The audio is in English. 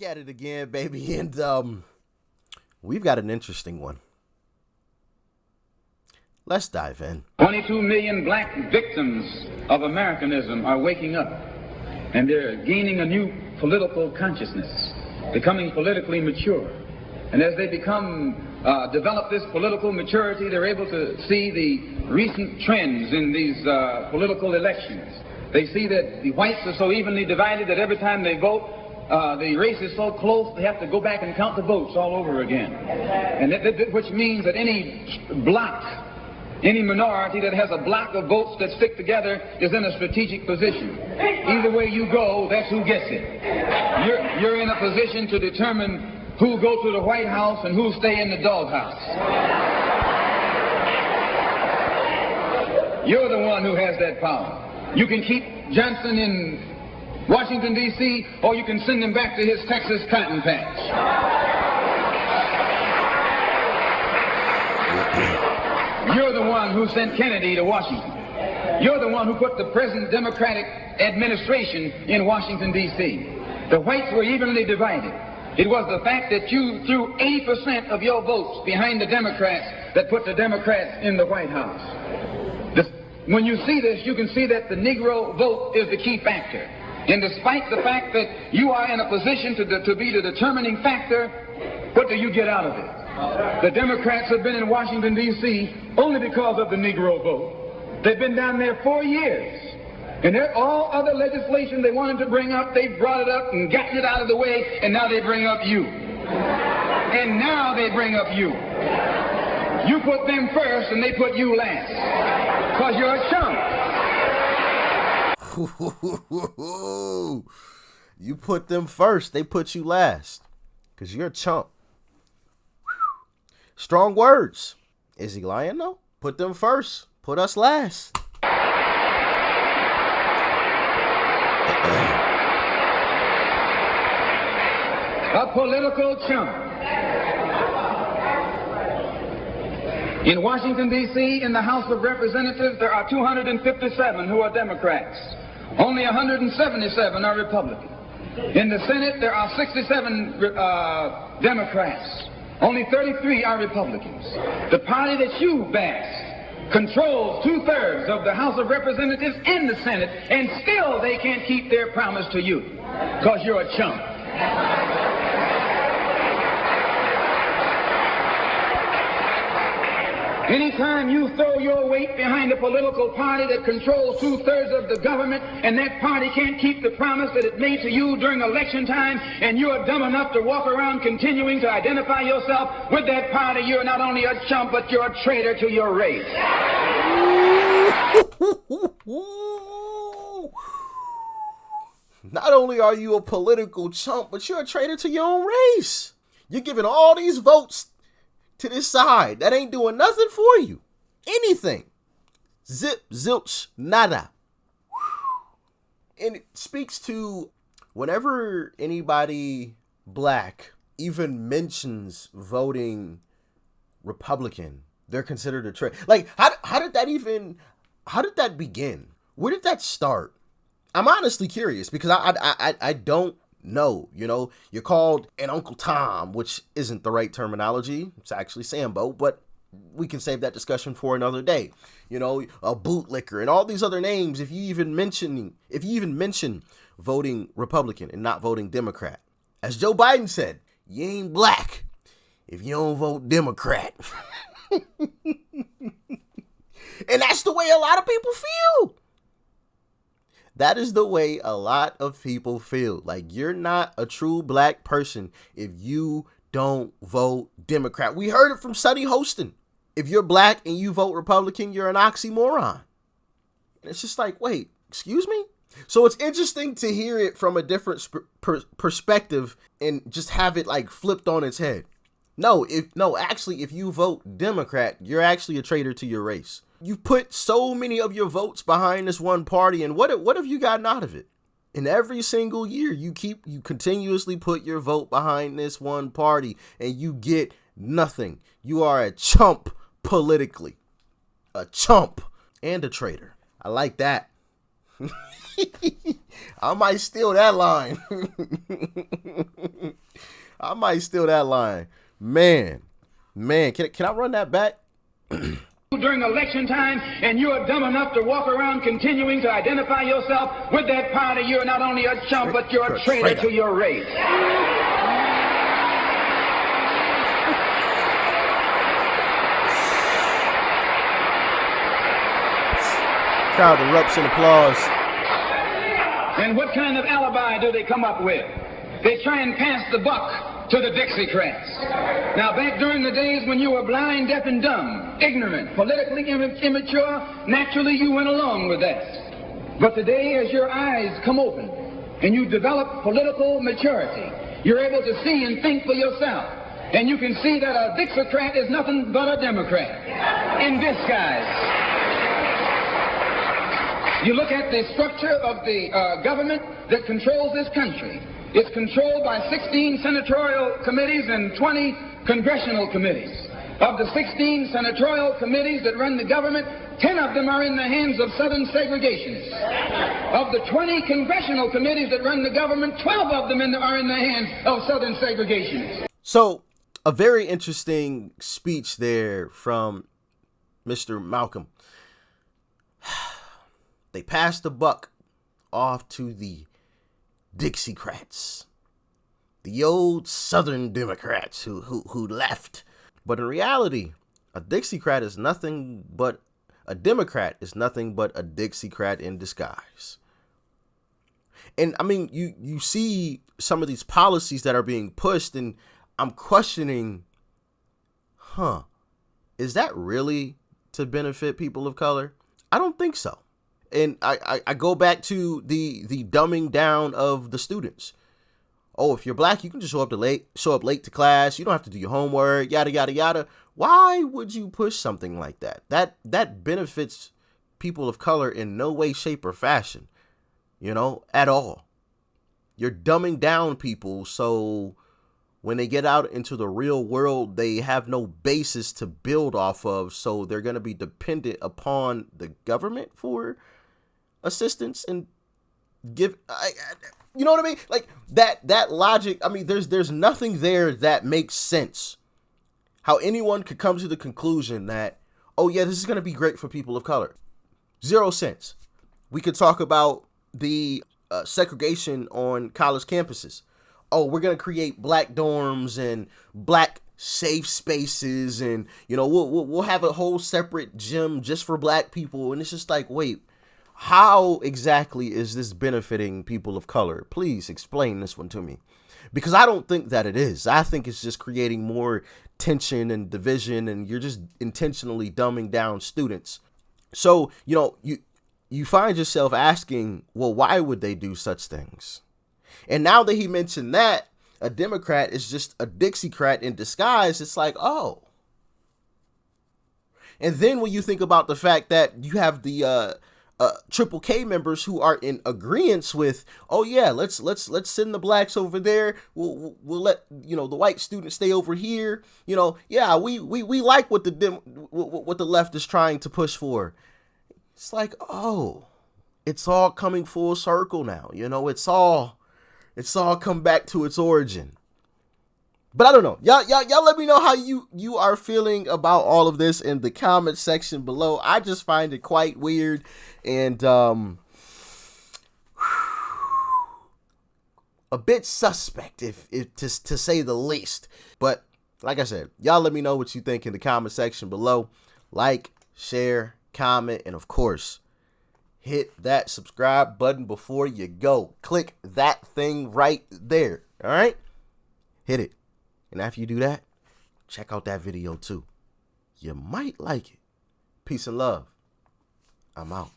Back at it again, baby, and we've got an interesting one. Let's dive in. 22 million black victims of Americanism are waking up, and they're gaining a new political consciousness, becoming politically mature. And as they develop this political maturity, they're able to see the recent trends in these political elections. They see that the whites are so evenly divided that every time they vote, the race is so close, they have to go back and count the votes all over again. And which means that any block, any minority that has a block of votes that stick together is in a strategic position. Either way you go, that's who gets it. You're in a position to determine who go to the White House and who stay in the doghouse. You're the one who has that power. You can keep Johnson in Washington, D.C., or you can send him back to his Texas cotton patch. You're the one who sent Kennedy to Washington. You're the one who put the present Democratic administration in Washington, D.C. The whites were evenly divided. It was the fact that you threw 80% of your votes behind the Democrats that put the Democrats in the White House. When you see this, you can see that the Negro vote is the key factor. And despite the fact that you are in a position to be the determining factor, what do you get out of it? The Democrats have been in Washington, D.C. only because of the Negro vote. They've been down there 4 years. And all other legislation they wanted to bring up, they brought it up and gotten it out of the way, and now they bring up you. And now they bring up you. You put them first, and they put you last. Because you're a chump. You put them first, they put you last. Because you're a chump. Strong words. Is he lying though? Put them first, put us last. A political chump. In Washington, D.C., in the House of Representatives, there are 257 who are Democrats. Only 177 are Republicans. In the Senate, there are 67 Democrats. Only 33 are Republicans. The party that you backed controls 2/3 of the House of Representatives and the Senate, and still they can't keep their promise to you because you're a chump. Anytime you throw your weight behind a political party that controls 2/3 of the government, and that party can't keep the promise that it made to you during election time, and you're dumb enough to walk around continuing to identify yourself with that party, you're not only a chump, but you're a traitor to your race. Not only are you a political chump, but you're a traitor to your own race. You're giving all these votes to this side that ain't doing nothing for you. Anything. Zip, zilch, nada. And it speaks to whenever anybody black even mentions voting Republican, they're considered a traitor. Like, how did that begin? Where did that start? I'm honestly curious because I don't know. You know, you're called an Uncle Tom, which isn't the right terminology. It's actually Sambo, but we can save that discussion for another day. You know, a bootlicker and all these other names. If you even mention voting Republican and not voting Democrat, as Joe Biden said, you ain't black if you don't vote Democrat. And that's the way a lot of people feel. That is the way a lot of people feel. Like, you're not a true black person if you don't vote Democrat. We heard it from Sonny Hostin. If you're black and you vote Republican, you're an oxymoron. And it's just like, wait, excuse me? So it's interesting to hear it from a different perspective and just have it like flipped on its head. Actually, if you vote Democrat, you're actually a traitor to your race. You put so many of your votes behind this one party, and what have you gotten out of it? In every single year, you continuously put your vote behind this one party, and you get nothing. You are a chump politically. A chump and a traitor. I like that. I might steal that line. I might steal that line. Man, can I run that back? During election time, and you are dumb enough to walk around continuing to identify yourself with that party, you're not only a chump, but you're a traitor to your race. Crowd erupts in applause. And what kind of alibi do they come up with? They try and pass the buck to the Dixiecrats. Now, back during the days when you were blind, deaf, and dumb, ignorant, politically immature, naturally you went along with that. But today, as your eyes come open and you develop political maturity, you're able to see and think for yourself. And you can see that a Dixiecrat is nothing but a Democrat in disguise. You look at the structure of the government that controls this country. It's controlled by 16 senatorial committees and 20 congressional committees. Of the 16 senatorial committees that run the government, 10 of them are in the hands of Southern segregationists. Of the 20 congressional committees that run the government, 12 of them are in the hands of Southern segregationists. So, a very interesting speech there from Mr. Malcolm. They passed the buck off to the Dixiecrats, the old Southern Democrats who left. But in reality, a Dixiecrat is nothing but a Democrat is nothing but a Dixiecrat in disguise. And I mean, you see some of these policies that are being pushed, and I'm questioning, is that really to benefit people of color? I don't think so. And I go back to the dumbing down of the students. Oh, if you're black, you can just show up late to class. You don't have to do your homework, yada, yada, yada. Why would you push something like that? That benefits people of color in no way, shape, or fashion, at all. You're dumbing down people so when they get out into the real world, they have no basis to build off of. So they're going to be dependent upon the government for assistance and you know what I mean? Like that logic. I mean, there's nothing there that makes sense. How anyone could come to the conclusion that, oh yeah, this is going to be great for people of color. 0 cents. We could talk about the segregation on college campuses. Oh, we're going to create black dorms and black safe spaces. And, we'll have a whole separate gym just for black people. And it's just like, wait, how exactly is this benefiting people of color? Please explain this one to me, because I don't think that it is. I think it's just creating more tension and division, and you're just intentionally dumbing down students. So, you find yourself asking, well, why would they do such things? And now that he mentioned that a Democrat is just a Dixiecrat in disguise, it's like, oh. And then when you think about the fact that you have the Triple K members who are in agreement with, oh yeah, let's send the blacks over there. We'll let the white students stay over here. Yeah, we like what the left is trying to push for. It's like, oh, it's all coming full circle now. It's all come back to its origin. But I don't know. Y'all let me know how you are feeling about all of this in the comment section below. I just find it quite weird and a bit suspect, if to say the least. But like I said, y'all let me know what you think in the comment section below. Like, share, comment, and of course, hit that subscribe button before you go. Click that thing right there. All right? Hit it. And after you do that, check out that video too. You might like it. Peace and love. I'm out.